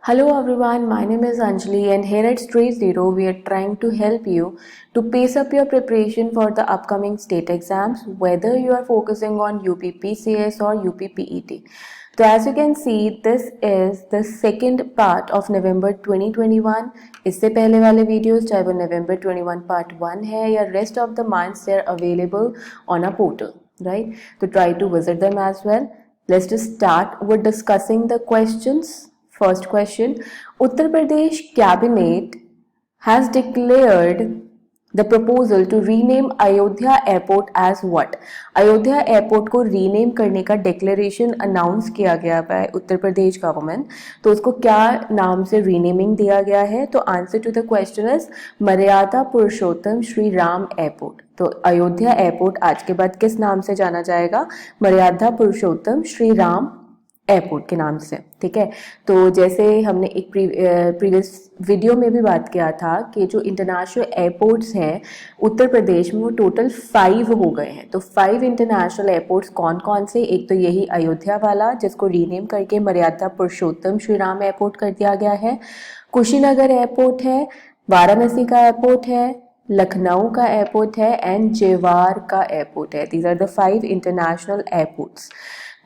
Hello everyone, my name is Anjali and here at Street Zero we are trying to help you to pace up your preparation for the upcoming state exams whether you are focusing on UPPCS or UPPET. So as you can see, this is the second part of November 2021. इससे पहले वाले videos चाहे वो November 21 part 1 है या rest of the months they are available on a portal, right? So try to visit them as well. Let's just start with discussing the questions. First question, Uttar Pradesh cabinet has declared the proposal to rename Ayodhya airport as what? Ayodhya airport को rename करने का declaration announce किया गया है Uttar Pradesh government, तो उसको क्या नाम से रीनेमिंग दिया गया है? तो answer to the question is Maryada Purushottam Shri Ram airport. तो अयोध्या एयरपोर्ट आज के बाद किस नाम से जाना जाएगा? मर्यादा पुरुषोत्तम श्री राम एयरपोर्ट के नाम से. ठीक है, तो जैसे हमने एक प्रीवियस वीडियो में भी बात किया था कि जो इंटरनेशनल एयरपोर्ट्स हैं उत्तर प्रदेश में वो टोटल 5 हो गए हैं. तो 5 इंटरनेशनल एयरपोर्ट्स कौन कौन से? एक तो यही अयोध्या वाला जिसको रीनेम करके मर्यादा पुरुषोत्तम श्री राम एयरपोर्ट कर दिया गया है, कुशीनगर एयरपोर्ट है, वाराणसी का एयरपोर्ट है, लखनऊ का एयरपोर्ट है एंड जेवार का एयरपोर्ट है. These are the 5 international airports.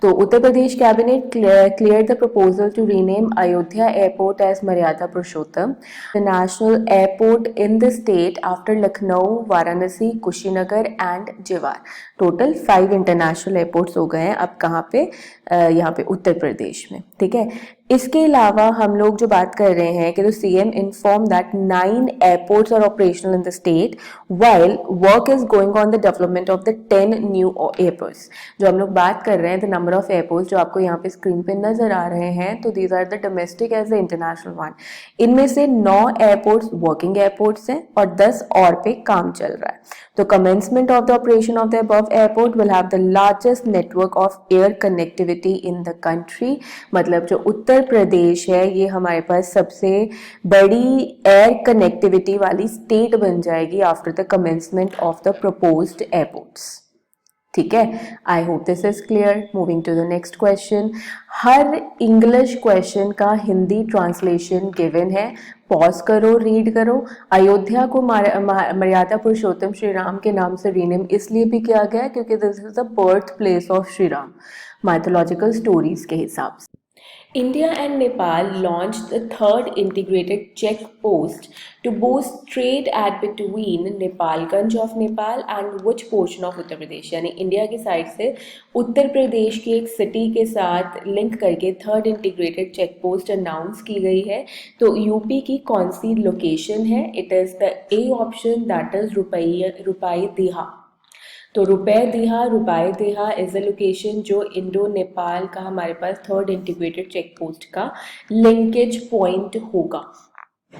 तो Uttar Pradesh cabinet cleared the proposal to rename Ayodhya Airport as Maryada Purushottam, the national airport in the state after Lucknow, Varanasi, Kushinagar and Jewar. Total 5 international airports हो गए हैं अब कहाँ पे? यहाँ पे उत्तर प्रदेश में. ठीक है, इसके अलावा हम लोग जो बात कर रहे हैं कि तो CM inform that 9 airports are operational in the state while work is going on the development of the 10 new airports. जो हम लोग बात कर रहे हैं द नंबर ऑफ एयरपोर्ट्स जो आपको यहाँ पे स्क्रीन पे नजर आ रहे हैं, तो these are the domestic as the international one. इनमें से 9 एयरपोर्ट्स वर्किंग एयरपोर्ट्स हैं और 10 और पे काम चल रहा है. तो commencement of the operation of the above airport will have the largest network of air connectivity in the country. मतलब जो उत्तर प्रदेश है ये हमारे पास सबसे बड़ी एयर कनेक्टिविटी वाली स्टेट बन जाएगी after the commencement of the proposed airports. ठीक है, I hope this is clear. Moving to the next question. हर इंग्लिश क्वेश्चन का हिंदी ट्रांसलेशन गिवन है. पॉज करो, रीड करो. अयोध्या को मर्यादा पुरुषोत्तम श्री राम के नाम से रीनेम इसलिए भी किया गया क्योंकि this is the birth place of Shri Ram, mythological stories के हिसाब से. India and Nepal launched the third integrated check post to boost trade at between Nepalganj of Nepal and which portion of Uttar Pradesh. यानी इंडिया की साइड से उत्तर प्रदेश की एक city के साथ लिंक करके third integrated check post announce की गई है. तो यूपी की कौन सी लोकेशन है? It is the A option, that is Rupaidiha. तो Rupaidiha is a location जो इंडो नेपाल का हमारे पास थर्ड इंटीग्रेटेड चेक पोस्ट का लिंकेज पॉइंट होगा.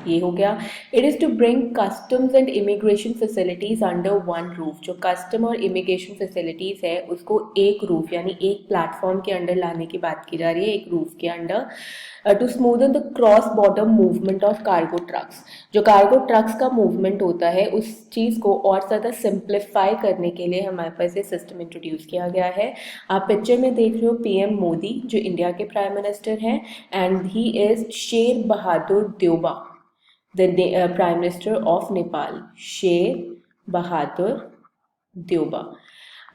ये हो गया. It is to bring customs and immigration facilities under one roof. जो कस्टम और इमिग्रेशन फैसिलिटीज़ है उसको एक रूफ यानी एक प्लेटफॉर्म के अंडर लाने की बात की जा रही है, एक रूफ के under. To smoothen the cross border movement of cargo trucks. जो कार्गो ट्रक्स का मूवमेंट होता है उस चीज़ को और ज़्यादा सिंप्लीफाई करने के लिए हमारे पास ये सिस्टम इंट्रोड्यूस किया गया है. आप पिक्चर में देख रहे हो पीएम मोदी जो इंडिया के प्राइम मिनिस्टर हैं and he is Sher Bahadur Deuba, the Prime Minister of Nepal, Sher Bahadur Deuba.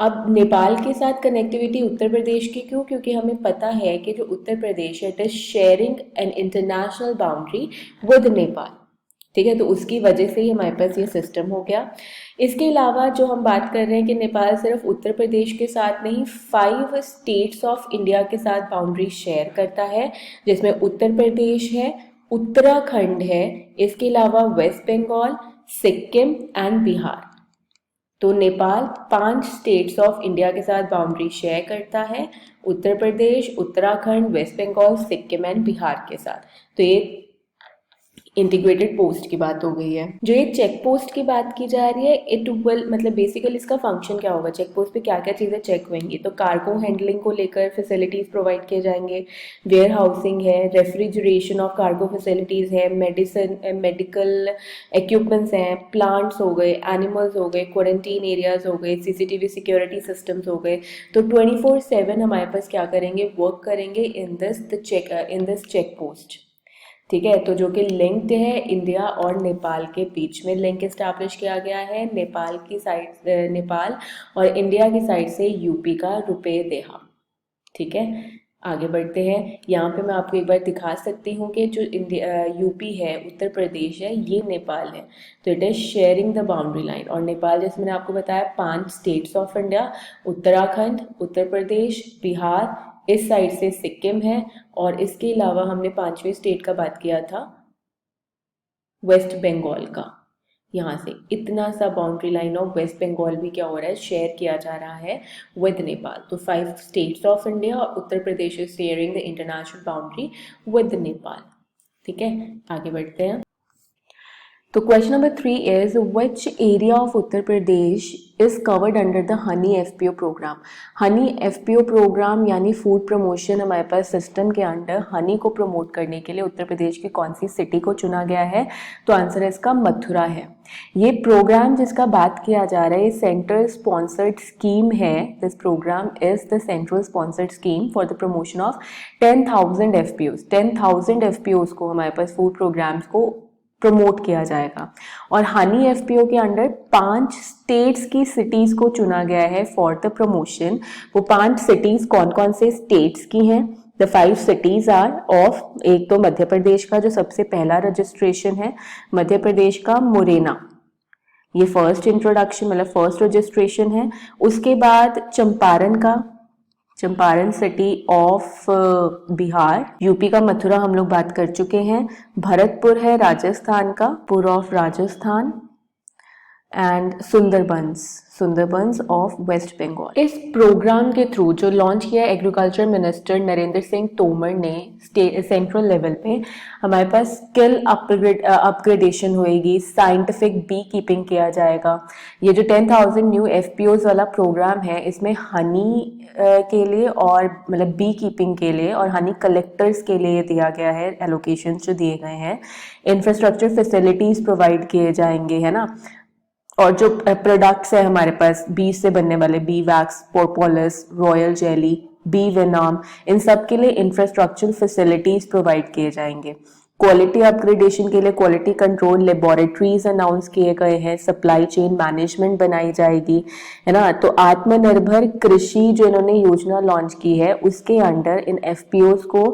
अब नेपाल के साथ कनेक्टिविटी उत्तर प्रदेश की क्यों? क्योंकि हमें पता है कि जो उत्तर प्रदेश है it is sharing an international boundary with Nepal. ठीक है, तो उसकी वजह से ही हमारे पास ये सिस्टम हो गया. इसके अलावा जो हम बात कर रहे हैं कि नेपाल सिर्फ उत्तर प्रदेश के साथ नहीं 5 स्टेट्स ऑफ इंडिया के साथ बाउंड्री शेयर करता है, जिसमें उत्तर प्रदेश है, उत्तराखंड है, इसके अलावा वेस्ट बंगाल, सिक्किम एंड बिहार. तो नेपाल 5 स्टेट्स ऑफ इंडिया के साथ बाउंड्री शेयर करता है, उत्तर प्रदेश, उत्तराखंड, वेस्ट बंगाल, सिक्किम एंड बिहार के साथ. तो ये इंटीग्रेटेड पोस्ट की बात हो गई है. जो ये चेक पोस्ट की बात की जा रही है इट विल मतलब बेसिकली इसका फंक्शन क्या होगा, चेक पोस्ट पे क्या क्या चीज़ें चेक होंगी. तो कार्गो हैंडलिंग को लेकर फैसिलिटीज़ प्रोवाइड किए जाएंगे, वेयर हाउसिंग है, रेफ्रिजरेशन ऑफ कार्गो फैसिलिटीज़ है, मेडिकल इक्विपमेंट्स हैं, प्लांट्स हो गए, एनिमल्स हो गए, क्वारंटीन एरियाज हो गए, सीसीटीवी सिक्योरिटी सिस्टम्स हो गए. तो 24/7 हमारे पास क्या करेंगे, वर्क करेंगे इन दिस चेक पोस्ट. ठीक है, तो जो कि लिंक्ड है इंडिया और नेपाल के बीच में लिंक इस्टेब्लिश किया गया है, नेपाल की साइड नेपाल और इंडिया की साइड से यूपी का रुपए देहा। ठीक है, आगे बढ़ते हैं। यहाँ पे मैं आपको एक बार दिखा सकती हूँ कि जो इंडिया यूपी है, उत्तर प्रदेश है, ये नेपाल है, तो it is sharing the boundary line. और नेपाल जैसे मैंने आपको बताया 5 states of India, Uttarakhand, Uttar Pradesh, Bihar, इस साइड से सिक्किम है, और इसके अलावा हमने 5वीं स्टेट का बात किया था वेस्ट बंगाल का। यहाँ से इतना सा boundary line of West Bengal भी क्या हो रहा है, शेयर किया जा रहा है विद नेपाल। तो 5 स्टेट्स ऑफ इंडिया और Uttar Pradesh is sharing the international boundary with Nepal. ठीक है, आगे बढ़ते हैं। तो question number 3 is which area of Uttar Pradesh is covered under the honey FPO programme. Honey FPO programme यानी फूड प्रमोशन हमारे पास सिस्टम के अंडर हनी को प्रमोट करने के लिए उत्तर प्रदेश की कौन सी सिटी को चुना गया है, तो आंसर इसका मथुरा है। ये प्रोग्राम जिसका बात किया जा रहा है, सेंट्रल स्पॉन्सर्ड स्कीम है। This program is the central sponsored scheme for the promotion of 10,000 FPOs. 10,000 FPOs को हमारे पास फूड प्रोग्राम्स को प्रमोट किया जाएगा। और हनी एफपीओ के अंडर 5 स्टेट्स की सिटीज को चुना गया है फॉर द प्रमोशन। वो 5 सिटीज कौन कौन से स्टेट्स की हैं? द 5 सिटीज आर ऑफ, एक तो मध्य प्रदेश का जो सबसे पहला रजिस्ट्रेशन है, मध्य प्रदेश का मुरैना, ये फर्स्ट इंट्रोडक्शन मतलब फर्स्ट रजिस्ट्रेशन है। उसके बाद चंपारण का, Champaran city of Bihar. UP का मथुरा हम लोग बात कर चुके हैं। भरतपुर है राजस्थान का, पुर of Rajasthan. And Sundarbans of West Bengal. इस प्रोग्राम के थ्रू जो लॉन्च किया एग्रीकल्चर मिनिस्टर नरेंद्र सिंह तोमर ने सेंट्रल लेवल पे, हमारे पास स्किल अपग्रेडेशन होएगी, साइंटिफिक बी कीपिंग किया जाएगा। ये जो 10,000 न्यू एफपीओज वाला प्रोग्राम है, इसमें हनी के लिए और मतलब बी कीपिंग के लिए और हनी कलेक्टर्स के लिए दिया गया है, एलोकेशन जो दिए गए हैं। इंफ्रास्ट्रक्चर फैसिलिटीज प्रोवाइड किए जाएंगे, है ना। और जो प्रोडक्ट्स है हमारे पास बी से बनने वाले, bee wax, propolis, royal jelly, bee venom, इन सब के लिए इंफ्रास्ट्रक्चर फैसिलिटीज प्रोवाइड किए जाएंगे। क्वालिटी अपग्रेडेशन के लिए क्वालिटी कंट्रोल लेबोरेटरीज अनाउंस किए गए हैं। सप्लाई चेन मैनेजमेंट बनाई जाएगी, है ना। तो आत्मनिर्भर कृषि जो इन्होंने योजना लॉन्च की है, उसके अंडर इन एफपीओज को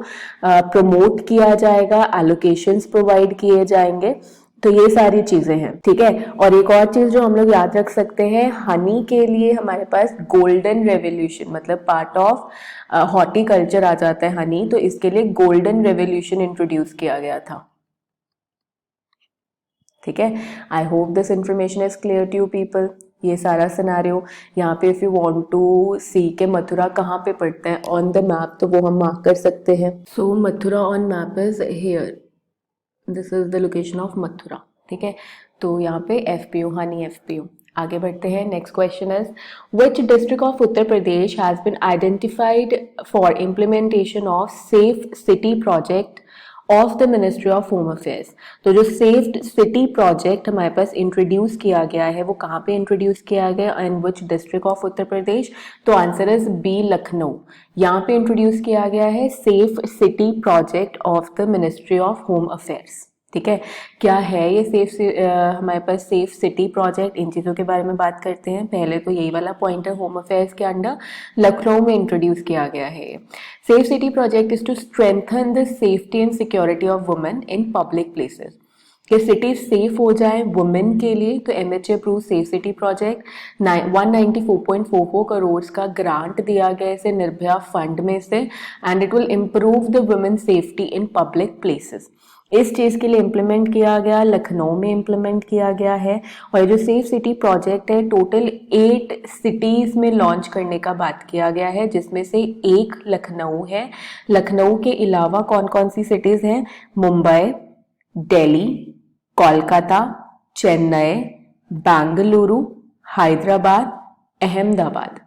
प्रमोट किया जाएगा, एलोकेशंस प्रोवाइड किए जाएंगे। तो ये सारी चीजें हैं, ठीक है। और एक और चीज जो हम लोग याद रख सकते हैं, हनी के लिए हमारे पास गोल्डन रेवोल्यूशन मतलब पार्ट ऑफ हॉर्टिकल्चर आ जाता है हनी, तो इसके लिए गोल्डन रेवोल्यूशन इंट्रोड्यूस किया गया था। ठीक है, I hope this information is clear to you people. ये सारा सिनेरियो यहाँ पे if you want to see के मथुरा कहाँ पे पड़ता है ऑन द मैप, तो वो हम मार्क कर सकते हैं। So Mathura on map is here, this is the location of Mathura. ठीक है, तो यहाँ पे एफपीओ, हनी एफपीओ। आगे बढ़ते हैं। Next question is which district of Uttar Pradesh has been identified for implementation of safe city project of the ministry of home affairs. तो जो सेफ सिटी प्रोजेक्ट हमारे पास इंट्रोड्यूस किया गया है, वो कहाँ पे इंट्रोड्यूस किया गया and which district of Uttar प्रदेश? तो आंसर इज बी, लखनऊ। यहाँ पे इंट्रोड्यूस किया गया है safe city project of the ministry of home affairs. ठीक है, क्या है ये हमारे पास सेफ सिटी प्रोजेक्ट, इन चीज़ों के बारे में बात करते हैं। पहले तो यही वाला पॉइंट है, होम अफेयर्स के अंडर लखनऊ में इंट्रोड्यूस किया गया है। Safe city project is to strengthen the safety and security of women in public places, कि सिटी सेफ हो जाए वुमेन के लिए। तो MHA approve safe city project 194.44 crore का ग्रांट दिया गया इसे निर्भया फंड में से, and it will improve the women safety in public places. इस चीज़ के लिए इम्प्लीमेंट किया गया, लखनऊ में इम्प्लीमेंट किया गया है। और जो सेफ सिटी प्रोजेक्ट है, टोटल 8 सिटीज़ में लॉन्च करने का बात किया गया है, जिसमें से एक लखनऊ है। लखनऊ के अलावा कौन कौन सी सिटीज़ हैं? Mumbai, Delhi, Kolkata, Chennai, Bengaluru, Hyderabad, Ahmedabad.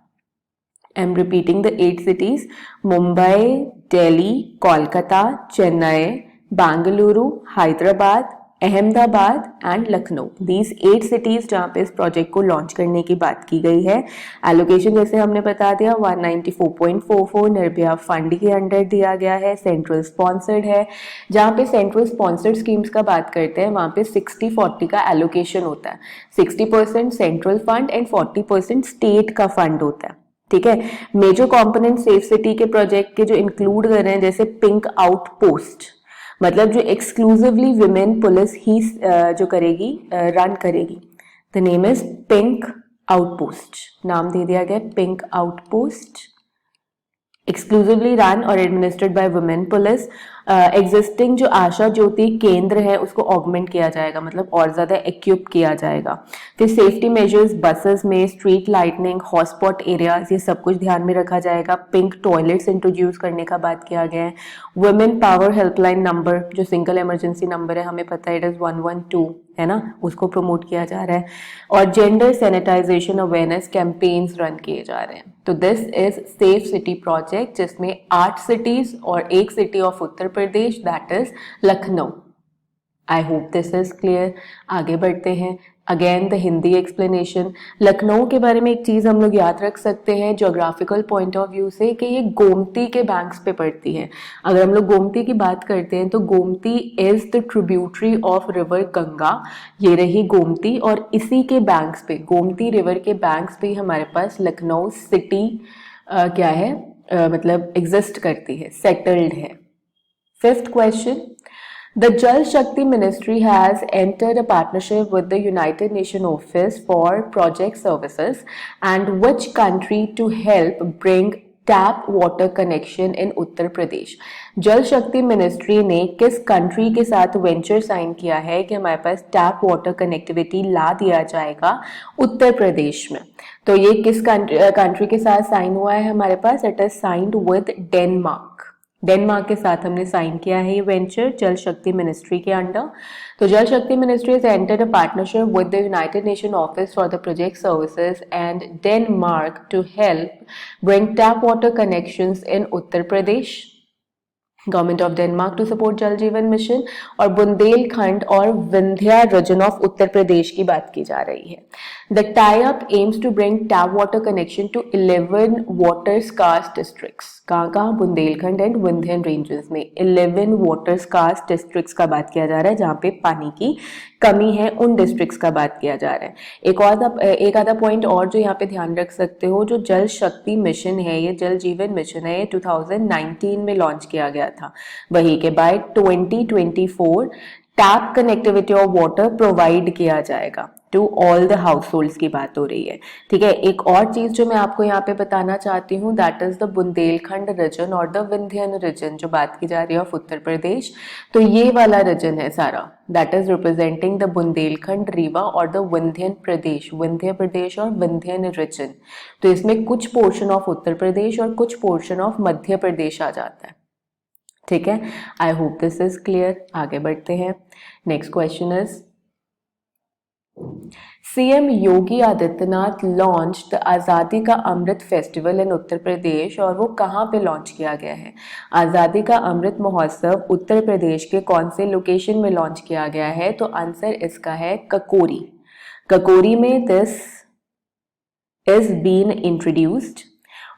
I am repeating the 8 cities: Mumbai, Delhi, Kolkata, Chennai, Bengaluru, Hyderabad, Ahmedabad and Lucknow, these 8 cities जहाँ पे इस प्रोजेक्ट को लॉन्च करने की बात की गई है। एलोकेशन जैसे हमने बता दिया 194.44 निर्भया फंड के अंडर दिया गया है, सेंट्रल स्पॉन्सर्ड है। जहाँ पे सेंट्रल स्पॉन्सर्ड स्कीम्स का बात करते हैं वहाँ पे 60-40 का एलोकेशन होता है, 60% सेंट्रल फंड एंड 40% स्टेट का फंड होता है। ठीक है, मेजर कंपोनेंट सेफ सिटी के प्रोजेक्ट के जो इंक्लूड कर रहे हैं जैसे पिंक आउटपोस्ट, मतलब जो एक्सक्लूसिवली विमेन पुलिस ही जो करेगी, रन करेगी। The name is pink outpost, नाम दे दिया गया पिंक आउटपोस्ट, एक्सक्लूसिवली रन और administered by women police. Existing जो आशा ज्योति केंद्र है उसको ऑगमेंट किया जाएगा, मतलब और ज्यादा इक्विप किया जाएगा। फिर सेफ्टी मेजर्स बसेस में, स्ट्रीट लाइटनिंग, हॉटस्पॉट एरियाज, ये सब कुछ ध्यान में रखा जाएगा। पिंक टॉयलेट्स इंट्रोड्यूस करने का बात किया गया है। वुमेन पावर हेल्पलाइन नंबर जो सिंगल इमरजेंसी नंबर है, हमें पता है इट इज 112 है ना, उसको प्रमोट किया जा रहा है। और gender sanitization awareness campaigns run किए जा रहे हैं। तो this is safe city project जिसमें 8 सिटीज और एक city of Uttar Pradesh that is Lucknow. I hope this is clear. आगे बढ़ते हैं। Again the Hindi explanation. Lucknow के बारे में एक चीज हम लोग याद रख सकते हैं ज्योग्राफिकल पॉइंट ऑफ व्यू से कि ये गोमती के बैंक्स पे पड़ती है। अगर हम लोग गोमती की बात करते हैं तो Gomti is the tributary of river Ganga. ये रही गोमती और इसी के बैंक्स पे, गोमती रिवर के बैंक्स पे हमारे पास लखनऊ सिटी क्या है, मतलब एग्जिस्ट करती है, सेटल्ड है। Fifth question, the Jal Shakti Ministry has entered a partnership with the United Nations Office for Project Services and which country to help bring tap water connection in Uttar Pradesh. Jal Shakti ministry ने किस country के साथ venture sign किया है कि हमारे पास tap water connectivity ला दिया जाएगा उत्तर प्रदेश में। तो ये किस कंट्री के साथ साइन हुआ है हमारे पास, it is signed with Denmark. Denmark के साथ हमने साइन किया है ये वेंचर जल शक्ति मिनिस्ट्री के अंडर। तो जल Shakti ministry has entered a partnership with the United Nations Office for the Project Services and Denmark to help bring tap water connections in Uttar Pradesh. Government of Denmark to support Jal Jeevan mission. और बुंदेलखंड और Vindhya region of Uttar Pradesh की बात की जा रही है। The tie up aims to bring tap water connection to 11 water scarce districts. कहाँ, Bundelkhand and Vindhyan ranges में 11 वाटर स्कार्स डिस्ट्रिक्ट्स का बात किया जा रहा है जहाँ पे पानी की कमी है, उन डिस्ट्रिक्ट्स का बात किया जा रहा है। एक आधा पॉइंट और जो यहाँ पे ध्यान रख सकते हो, जो जल शक्ति मिशन है, ये जल जीवन मिशन है, ये 2019 में लॉन्च किया गया था। वही के by 2024 tap connectivity of water provide किया जाएगा to all the households की बात हो रही है। ठीक है, एक और चीज जो मैं आपको यहाँ पे बताना चाहती हूँ that is the Bundelkhand region और द विंध्यन रीजन जो बात की जा रही है ऑफ उत्तर प्रदेश। तो ये वाला रीजन है सारा that is representing the Bundelkhand Rewa और द विंध्यन प्रदेश, विंध्य प्रदेश और विंध्यन रीजन। तो इसमें कुछ पोर्शन ऑफ उत्तर प्रदेश और कुछ पोर्शन ऑफ मध्य प्रदेश आ जाता है। ठीक है, I hope this is clear. आगे बढ़ते हैं। Next question is CM Yogi Adityanath launch the आज़ादी का अमृत फेस्टिवल इन उत्तर प्रदेश, और वो कहाँ पे लॉन्च किया गया है? आज़ादी का अमृत महोत्सव उत्तर प्रदेश के कौन से लोकेशन में लॉन्च किया गया है? तो आंसर इसका है ककोरी। ककोरी में दिस इज बीन इंट्रोड्यूस्ड।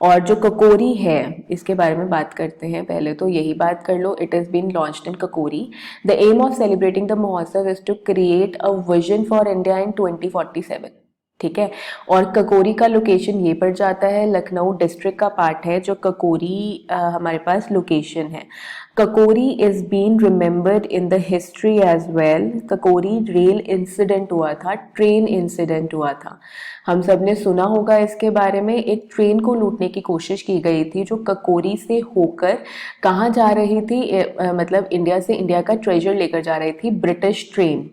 और जो ककोरी है इसके बारे में बात करते हैं, पहले तो यही बात कर लो, it is been launched in Kakori. The aim of celebrating the mahotsav is to create a vision for India in 2047। ठीक है, और ककोरी का लोकेशन ये पड़ जाता है, लखनऊ डिस्ट्रिक्ट का पार्ट है जो ककोरी हमारे पास लोकेशन है। Kakori is been remembered in the history as well. Kakori rail incident हुआ था, ट्रेन इंसिडेंट हुआ था, हम सब ने सुना होगा इसके बारे में। एक ट्रेन को लूटने की कोशिश की गई थी जो ककोरी से होकर कहाँ जा रही थी, मतलब इंडिया से इंडिया का ट्रेजर लेकर जा रही थी, ब्रिटिश ट्रेन।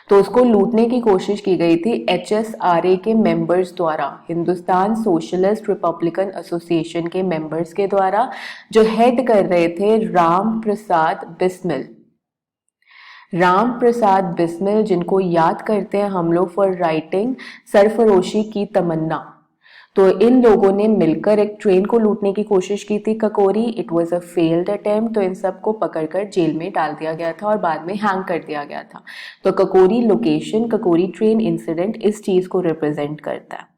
तो उसको लूटने की कोशिश की गई थी HSRA के मेंबर्स द्वारा, हिंदुस्तान सोशलिस्ट रिपब्लिकन एसोसिएशन के मेंबर्स के द्वारा, जो हेड कर रहे थे राम प्रसाद बिस्मिल। राम प्रसाद बिस्मिल जिनको याद करते हैं हम लोग फॉर राइटिंग सरफरोशी की तमन्ना। तो इन लोगों ने मिलकर एक ट्रेन को लूटने की कोशिश की थी Kakori. It was a failed attempt, तो इन सबको पकड़कर जेल में डाल दिया गया था और बाद में हैंग कर दिया गया था। तो ककोरी लोकेशन, ककोरी ट्रेन इंसिडेंट इस चीज को रिप्रेजेंट करता है।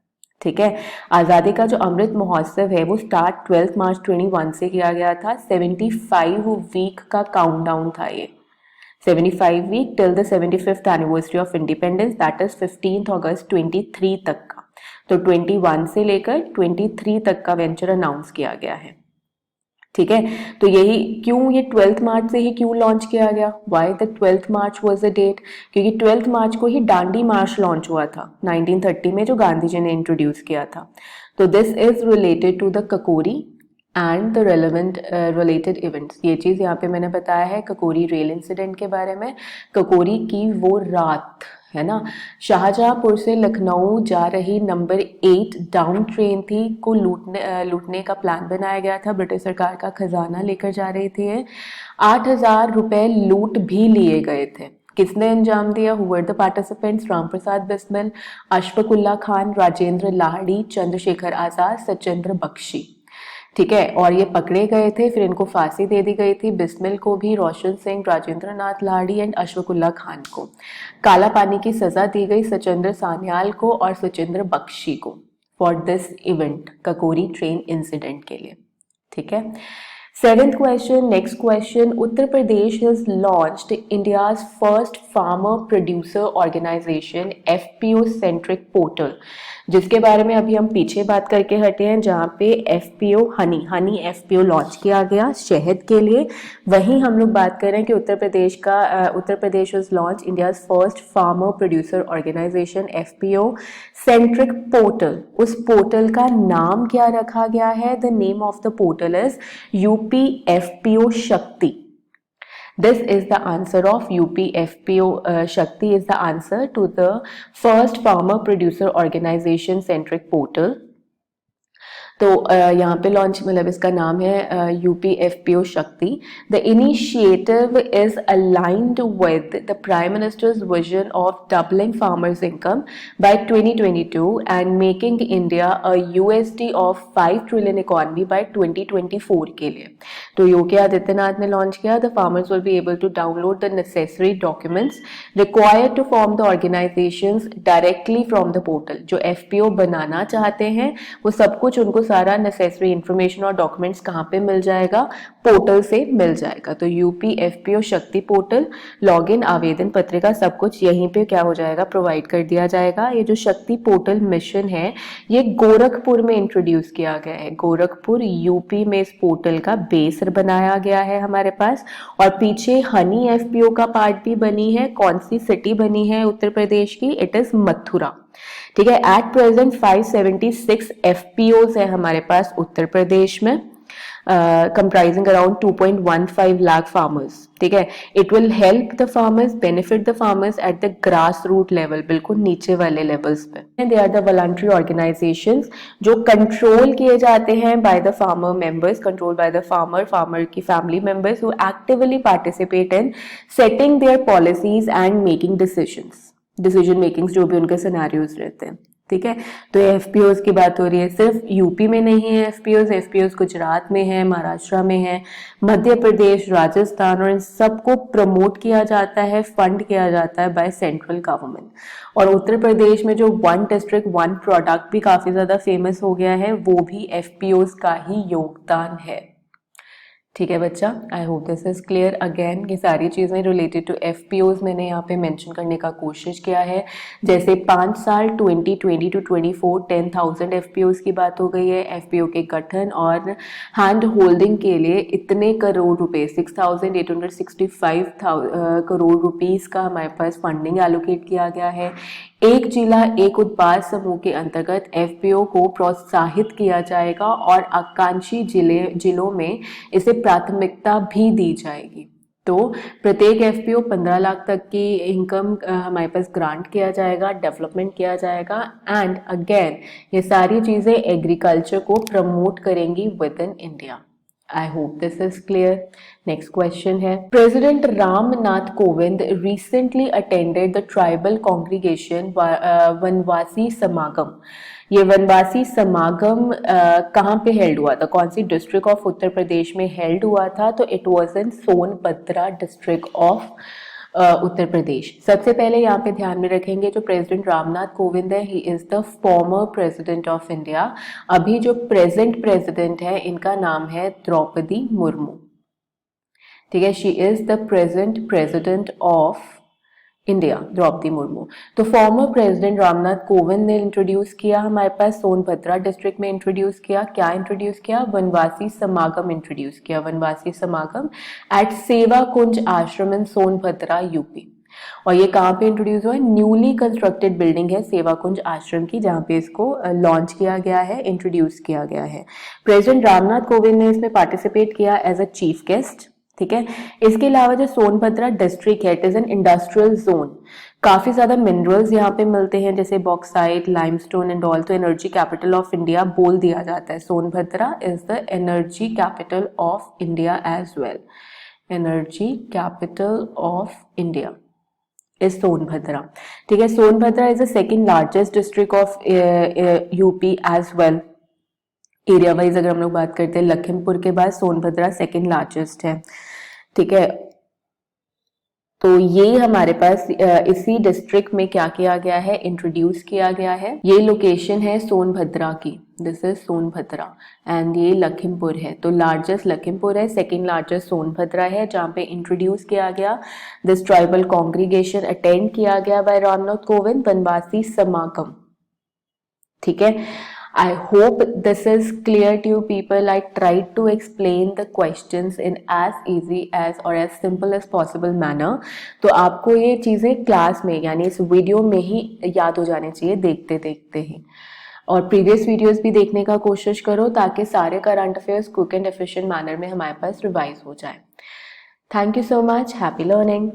ठीक है, आज़ादी का जो अमृत महोत्सव है वो स्टार्ट 12 मार्च 21 से किया गया था। 75 वीक का काउंटडाउन था ये, 75 week till the 75th anniversary of independence, that is 15 अगस्त 23 तक का। तो 21 से लेकर 23 तक का वेंचर अनाउंस किया गया है। ठीक है, तो यही क्यों ये 12 मार्च से ही क्यों लॉन्च किया गया, why the 12 March was the date, क्योंकि 12 मार्च को ही डांडी मार्च लॉन्च हुआ था 1930 में, जो गांधी जी ने इंट्रोड्यूस किया था। तो this is related to the Kakori and the relevant related events. ये चीज़ यहाँ पे मैंने बताया है ककोरी रेल इंसिडेंट के बारे में। ककोरी की वो रात है ना, शाहजहांपुर से लखनऊ जा रही नंबर 8 डाउन ट्रेन थी को लूटने का प्लान बनाया गया था। ब्रिटिश सरकार का खजाना लेकर जा रही थी। 8,000 रुपए लूट भी लिए गए थे। किसने अंजाम दिया? Who were the participants? Ram Prasad Bismil, Ashfaqulla Khan, Rajendra Lahiri, Chandrashekhar Azad, Sachindra Bakshi. ठीक है, और ये पकड़े गए थे, फिर इनको फांसी दे दी गई थी, बिस्मिल को भी, रोशन सिंह, राजेंद्र नाथ लाहिड़ी एंड अशफाकुल्ला खान को। काला पानी की सजा दी गई सचिंद्र सान्याल को और सचिंद्र बख्शी को for this event, Kakori train incident के लिए। ठीक है, 7th question, next question. Uttar Pradesh has launched India's first farmer producer organization FPO centric portal, जिसके बारे में अभी हम पीछे बात करके हटे हैं, जहाँ पे FPO हनी FPO लॉन्च किया गया शहद के लिए। वहीं हम लोग बात कर रहे हैं कि Uttar Pradesh was launched India's first farmer producer organization FPO centric portal। उस पोर्टल का नाम क्या रखा गया है? The name of the portal is UP FPO शक्ति। This is the answer of UPFPO Shakti is the answer to the first farmer producer organization centric portal। तो यहाँ पे लॉन्च मतलब इसका नाम है UPFPO Shakti. The initiative is aligned with the prime minister's vision of doubling farmers income by 2022 and making India a USD of 5 trillion economy by 2024 के लिए। तो योगी आदित्यनाथ ने लॉन्च किया। The farmers will be able to download the necessary documents required to form the organisations directly from the portal. जो FPO बनाना चाहते हैं वो सब कुछ उनको सारा नेसेसरी इंफॉर्मेशन और डॉक्यूमेंट्स कहाँ पे मिल जाएगा? पोर्टल से मिल जाएगा। तो UPFPO शक्ति पोर्टल, लॉगिन, आवेदन पत्रिका सब कुछ यहीं पे क्या हो जाएगा? प्रोवाइड कर दिया जाएगा। ये जो शक्ति पोर्टल मिशन है ये गोरखपुर में इंट्रोड्यूस किया गया है। गोरखपुर यूपी में इस पोर्टल का बेस बनाया गया है हमारे पास। और पीछे हनी FPO का पार्ट भी बनी है। कौन सी सिटी बनी है उत्तर प्रदेश की? It is Mathura. ठीक है, एट प्रेजेंट 576 FPOs है हमारे पास उत्तर प्रदेश में, कंप्राइजिंग अराउंड 2.15 लाख फार्मर्स। ठीक है, it will help the farmers, benefit the farmers at the grass root level, बिल्कुल नीचे वाले लेवल्स पे। They are the voluntary organisations जो कंट्रोल किए जाते हैं by the farmer members, control by the farmer की family members who actively participate in setting their policies and making decision making, जो भी उनके सिनेरियोज रहते हैं। ठीक है, तो FPOs की बात हो रही है। सिर्फ यूपी में नहीं है FPOs गुजरात में है, महाराष्ट्र में है, मध्य प्रदेश, राजस्थान, और इन सबको प्रमोट किया जाता है, फंड किया जाता है बाय सेंट्रल गवर्नमेंट। और उत्तर प्रदेश में जो 1 डिस्ट्रिक्ट 1 प्रोडक्ट भी काफी ज्यादा फेमस हो गया है, वो भी FPOs का ही योगदान है। ठीक है बच्चा, आई hope this is clear. Again ये सारी चीज़ें रिलेटेड टू FPOs मैंने यहाँ पे मेंशन करने का कोशिश किया है। जैसे 5 साल 2020 टू 24 10,000 FPOs की बात हो गई है। FPO के गठन और हैंड होल्डिंग के लिए इतने करोड़ रुपए 6,865 करोड़ रुपीस का हमारे पास फंडिंग एलोकेट किया गया है। एक जिला एक उत्पाद समूह के अंतर्गत FPO को प्रोत्साहित किया जाएगा और आकांक्षी जिलों में इसे प्राथमिकता भी दी जाएगी। तो प्रत्येक FPO 15 लाख तक की इनकम हमारे पास ग्रांट किया जाएगा, डेवलपमेंट किया जाएगा। एंड अगेन ये सारी चीज़ें एग्रीकल्चर को प्रमोट करेंगी with in India. I hope this is clear. Next question है, President Ram Nath Kovind recently attended the tribal congregation वनवासी समागम. ये वनवासी समागम कहाँ पे हेल्ड हुआ था, कौन सी डिस्ट्रिक्ट ऑफ उत्तर प्रदेश में हेल्ड हुआ था? तो it was in Sonbhadra district of Uttar Pradesh. सबसे पहले यहाँ पे ध्यान में रखेंगे जो प्रेसिडेंट रामनाथ कोविंद है, he is the former president of India. अभी जो प्रेजेंट प्रेसिडेंट है इनका नाम है द्रौपदी मुर्मू. ठीक है, she is the present president of India, Droupadi Murmu. तो फॉर्मर प्रेसिडेंट रामनाथ कोविंद ने इंट्रोड्यूस किया हमारे पास सोनभद्रा डिस्ट्रिक्ट में इंट्रोड्यूस किया. क्या इंट्रोड्यूस किया? वनवासी समागम इंट्रोड्यूस किया. वनवासी समागम एट सेवा कुंज आश्रम इन सोनभद्रा यूपी. और ये कहाँ पे इंट्रोड्यूस हुआ है? न्यूली कंस्ट्रक्टेड बिल्डिंग है सेवा कुंज आश्रम की, जहाँ पे इसको लॉन्च किया गया है, इंट्रोड्यूस किया गया है. प्रेसिडेंट रामनाथ कोविंद ने इसमें पार्टिसिपेट किया एज अ चीफ गेस्ट. ठीक है, इसके अलावा जो सोनभद्रा डिस्ट्रिक्ट है, it is an industrial zone. काफी ज्यादा मिनरल्स यहाँ पे मिलते हैं, जैसे बॉक्साइट, लाइमस्टोन एंड ऑल. तो एनर्जी कैपिटल ऑफ इंडिया बोल दिया जाता है. Sonbhadra is the energy capital of India as well. Energy capital of India is Sonbhadra. ठीक है, Sonbhadra is the second largest district of UP as well. Area wise अगर हम लोग बात करते हैं, लखीमपुर के बाद सोनभद्रा सेकेंड लार्जेस्ट है. ठीक है, तो ये हमारे पास इसी डिस्ट्रिक्ट में क्या किया गया है, इंट्रोड्यूस किया गया है. ये लोकेशन है सोनभद्रा की, दिस इज सोनभद्रा, एंड ये लखीमपुर है. तो लार्जेस्ट लखीमपुर है, सेकेंड लार्जेस्ट सोनभद्रा है, जहाँ पे इंट्रोड्यूस किया गया दिस ट्राइबल कॉन्ग्रीगेशन, अटेंड किया गया बाय रामनाथ कोविंद, वनवासी समागम. ठीक है, I hope this is clear to you people. I tried to explain the questions in as easy as or as simple as possible manner. तो आपको ये चीज़ें क्लास में यानी इस वीडियो में ही याद हो जाने चाहिए देखते देखते ही. और प्रीवियस वीडियोस भी देखने का कोशिश करो ताकि सारे current affairs quick and efficient manner में हमारे पास रिवाइज हो जाए. Thank you so much. Happy learning.